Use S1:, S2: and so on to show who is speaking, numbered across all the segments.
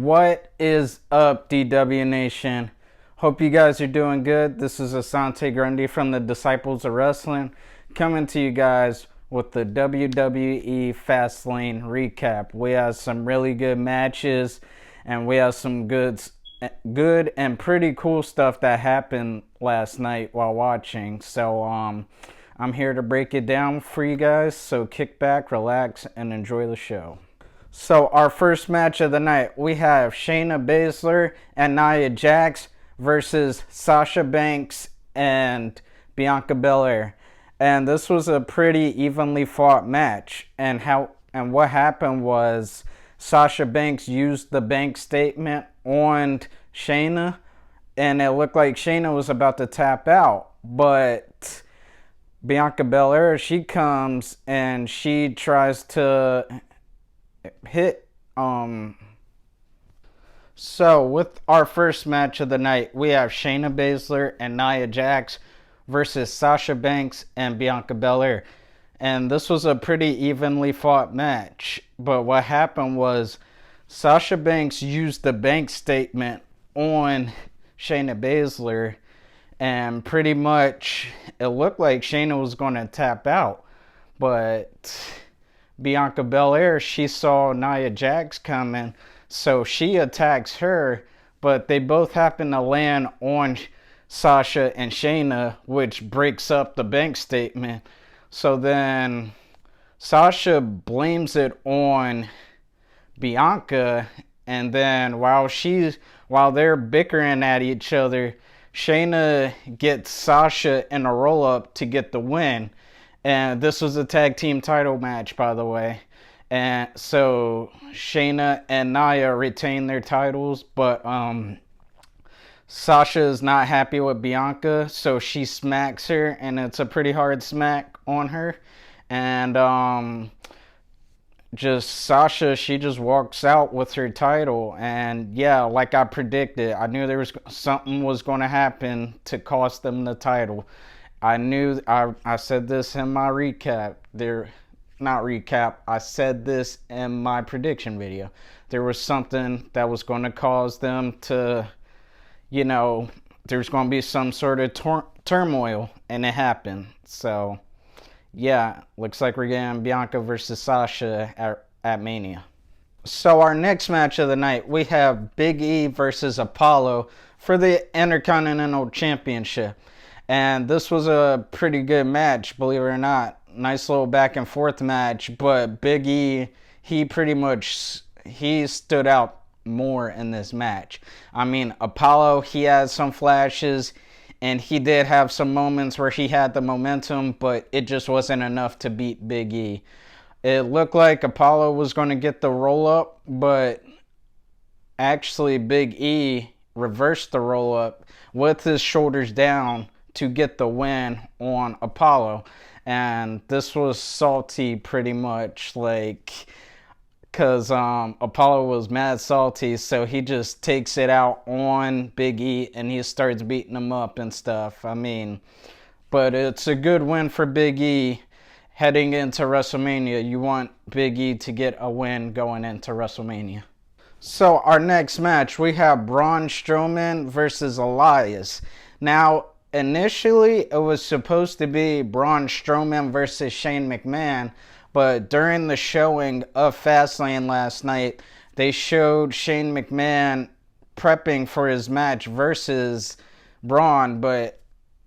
S1: What is up, DW Nation? Hope you guys are doing good. This is Asante Grundy from the Disciples of Wrestling, coming to you guys with the WWE Fastlane Recap. We have some really good matches, and we have some good and pretty cool stuff that happened last night while watching. So I'm here to break it down for you guys. So kick back, relax, and enjoy the show. So our first match of the night, we have Shayna Baszler and Nia Jax versus Sasha Banks and Bianca Belair. And this was a pretty evenly fought match. And what happened was Sasha Banks used the bank statement on Shayna, and it looked like Shayna was about to tap out. But Bianca Belair, she comes and she tries to hit. So with our first match of the night, we have Shayna Baszler and Nia Jax versus Sasha Banks and Bianca Belair. And this was a pretty evenly fought match. But what happened was Sasha Banks used the bank statement on Shayna Baszler, and pretty much it looked like Shayna was going to tap out. But Bianca Belair, she saw Nia Jax coming, so she attacks her, but they both happen to land on Sasha and Shayna, which breaks up the bank statement. So then Sasha blames it on Bianca, and then while they're bickering at each other, Shayna gets Sasha in a roll-up to get the win. And this was a tag team title match, by the way. And so Shayna and Nia retain their titles, but Sasha is not happy with Bianca, so she smacks her, and it's a pretty hard smack on her. And just Sasha, she just walks out with her title. And yeah, like I predicted, I knew there was something was going to happen to cost them the title. I said this in my recap. I said this in my prediction video. There was something that was going to cause them to, there's going to be some sort of turmoil, and it happened. So, yeah, looks like we're getting Bianca versus Sasha at Mania. So our next match of the night, we have Big E versus Apollo for the Intercontinental Championship. And this was a pretty good match, believe it or not. Nice little back and forth match. But Big E, he stood out more in this match. I mean, Apollo, he had some flashes, and he did have some moments where he had the momentum, but it just wasn't enough to beat Big E. It looked like Apollo was going to get the roll-up, but actually Big E reversed the roll-up with his shoulders down to get the win on Apollo. And this was salty, pretty much, because Apollo was mad salty, so he just takes it out on Big E and he starts beating him up and stuff. I mean, but it's a good win for Big E heading into WrestleMania. You want Big E to get a win going into WrestleMania. So our next match, we have Braun Strowman versus Elias. Now, initially, it was supposed to be Braun Strowman versus Shane McMahon, but during the showing of Fastlane last night, they showed Shane McMahon prepping for his match versus Braun, but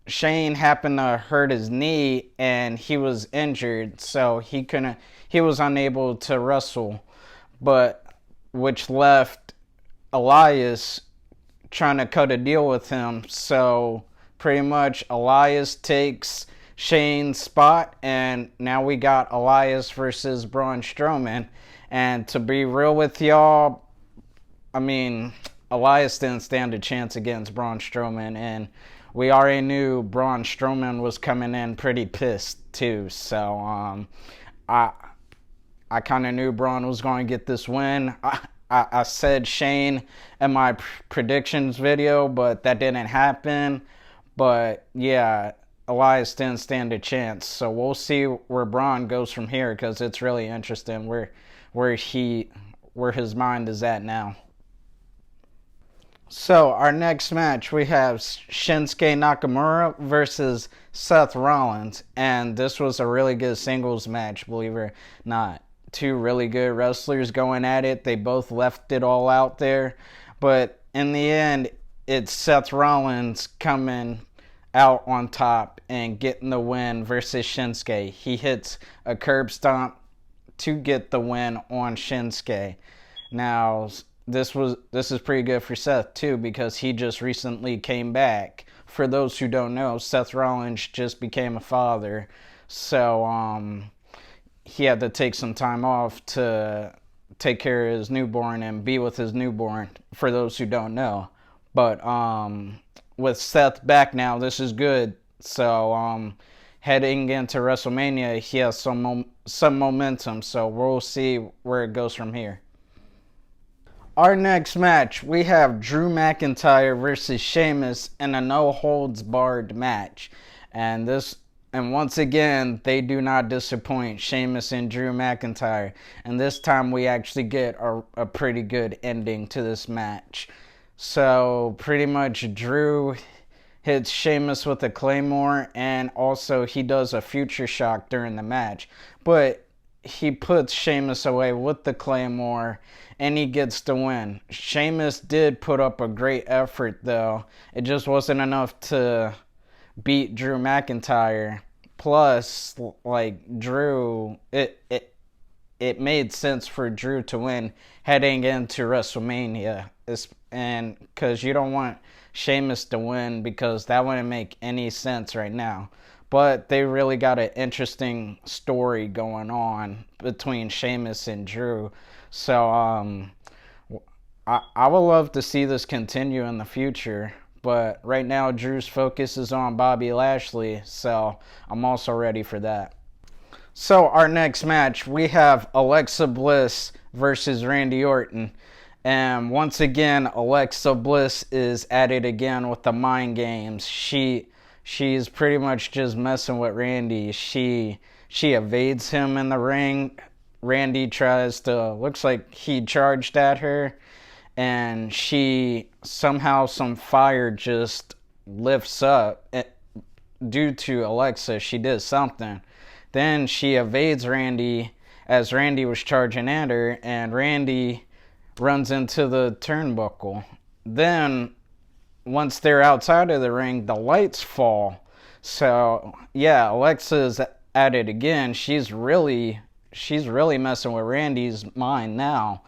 S1: Shane happened to hurt his knee and he was injured, so he was unable to wrestle, which left Elias trying to cut a deal with him. So pretty much Elias takes Shane's spot, and now we got Elias versus Braun Strowman. And to be real with y'all, I mean, Elias didn't stand a chance against Braun Strowman, and we already knew Braun Strowman was coming in pretty pissed too. So I kind of knew Braun was going to get this win. I said Shane in my predictions video, but that didn't happen. But yeah, Elias didn't stand a chance. So we'll see where Braun goes from here, because it's really interesting where his mind is at now. So, our next match, we have Shinsuke Nakamura versus Seth Rollins. And this was a really good singles match, believe it or not. Two really good wrestlers going at it. They both left it all out there. But in the end, it's Seth Rollins coming out on top and getting the win versus Shinsuke. He hits a curb stomp to get the win on Shinsuke. Now, this is pretty good for Seth too, because he just recently came back. For those who don't know, Seth Rollins just became a father, so he had to take some time off to take care of his newborn and be with his newborn. For those who don't know, but with Seth back now, this is good. So heading into WrestleMania, he has some momentum. So we'll see where it goes from here. Our next match, we have Drew McIntyre versus Sheamus in a no-holds-barred match. And once again, they do not disappoint, Sheamus and Drew McIntyre. And this time we actually get a pretty good ending to this match. So pretty much Drew hits Sheamus with a Claymore, and also he does a Future Shock during the match. But he puts Sheamus away with the Claymore, and he gets the win. Sheamus did put up a great effort, though. It just wasn't enough to beat Drew McIntyre. Plus, like, Drew, it made sense for Drew to win heading into WrestleMania. And because you don't want Sheamus to win, because that wouldn't make any sense right now. But they really got an interesting story going on between Sheamus and Drew. So I would love to see this continue in the future. But right now, Drew's focus is on Bobby Lashley. So I'm also ready for that. So our next match, we have Alexa Bliss versus Randy Orton. And once again, Alexa Bliss is at it again with the mind games. She's pretty much just messing with Randy. She evades him in the ring. Randy looks like he charged at her, and somehow some fire just lifts up due to Alexa. She did something. Then she evades Randy as Randy was charging at her, and Randy runs into the turnbuckle. Then once they're outside of the ring, the lights fall. So yeah, Alexa's at it again. She's really messing with Randy's mind now.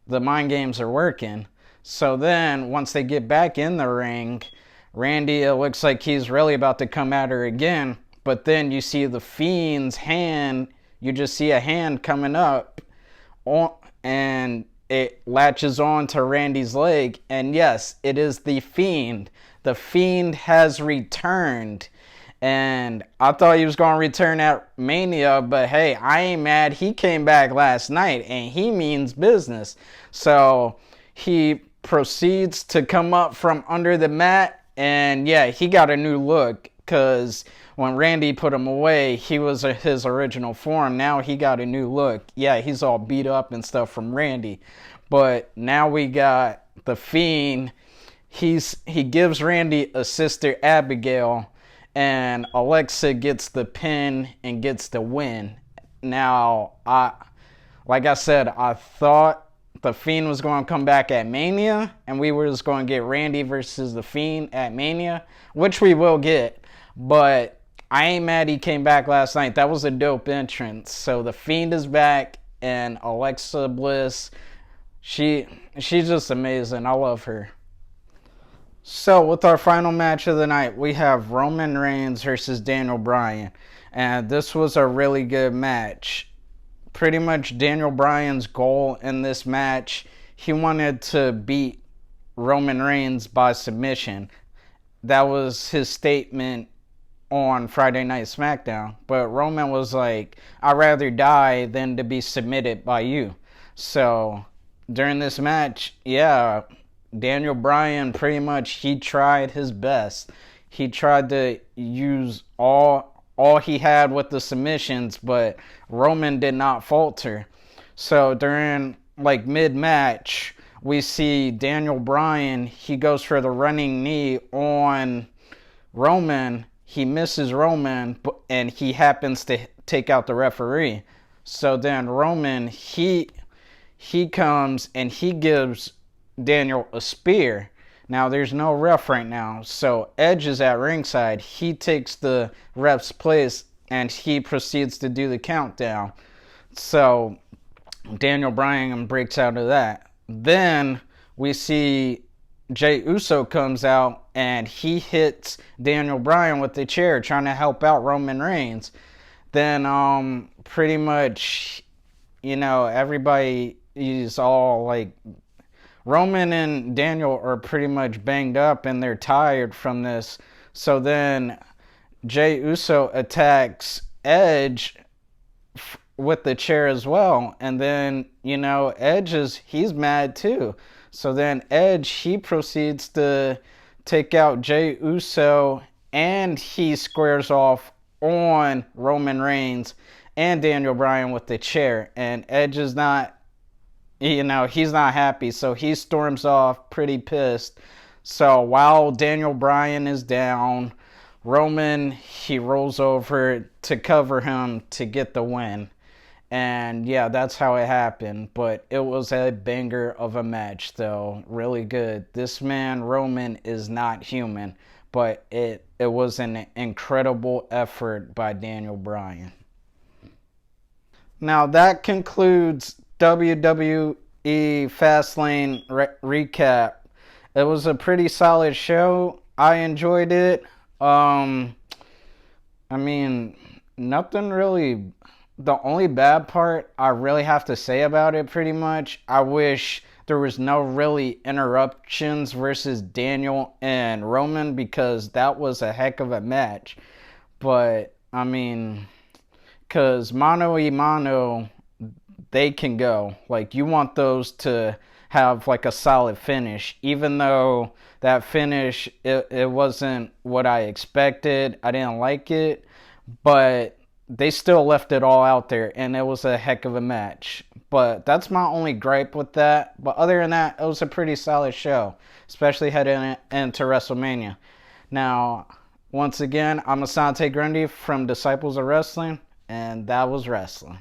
S1: The mind games are working. So then once they get back in the ring, Randy, it looks like he's really about to come at her again. But then you see the Fiend's hand. You just see a hand coming up, and it latches on to Randy's leg, and yes, it is the Fiend. The Fiend has returned, and I thought he was going to return at Mania, but hey, I ain't mad. He came back last night, and he means business. So he proceeds to come up from under the mat, and yeah, he got a new look, because when Randy put him away, he was his original form. Now he got a new look. Yeah, he's all beat up and stuff from Randy. But now we got the Fiend. He gives Randy a sister, Abigail, and Alexa gets the pin and gets the win. Now, like I said, I thought the Fiend was going to come back at Mania, and we were just going to get Randy versus the Fiend at Mania, which we will get. But I ain't mad he came back last night. That was a dope entrance. So the Fiend is back, and Alexa Bliss, she's just amazing. I love her. So with our final match of the night, we have Roman Reigns versus Daniel Bryan. And this was a really good match. Pretty much Daniel Bryan's goal in this match, he wanted to beat Roman Reigns by submission. That was his statement on Friday Night SmackDown. But Roman was like, I'd rather die than to be submitted by you. So during this match, yeah, Daniel Bryan pretty much, he tried his best. He tried to use all he had with the submissions, but Roman did not falter. So during like mid-match, we see Daniel Bryan, he goes for the running knee on Roman. He misses Roman, and he happens to take out the referee. So then Roman, he comes and he gives Daniel a spear. Now there's no ref right now, so Edge is at ringside. He takes the ref's place and he proceeds to do the countdown. So Daniel Bryan breaks out of that. Then we see Jey Uso comes out and he hits Daniel Bryan with the chair trying to help out Roman Reigns. Then pretty much, everybody is all like, Roman and Daniel are pretty much banged up and they're tired from this. So then Jey Uso attacks Edge with the chair as well. And then, Edge he's mad too. So then Edge, he proceeds to take out Jey Uso and he squares off on Roman Reigns and Daniel Bryan with the chair. And Edge is not, he's not happy, so he storms off pretty pissed. So while Daniel Bryan is down, Roman, he rolls over to cover him to get the win. And yeah, that's how it happened. But it was a banger of a match, though. Really good. This man, Roman, is not human. But it was an incredible effort by Daniel Bryan. Now that concludes WWE Fastlane Recap. It was a pretty solid show. I enjoyed it. Nothing really. The only bad part I really have to say about it, pretty much, I wish there was no really interruptions versus Daniel and Roman, because that was a heck of a match. But, because mano y mano, they can go. Like, you want those to have like a solid finish, even though that finish, it wasn't what I expected. I didn't like it, but they still left it all out there, and it was a heck of a match. But that's my only gripe with that. But other than that, it was a pretty solid show, especially heading into WrestleMania. Now, once again, I'm Asante Grundy from Disciples of Wrestling, and that was wrestling.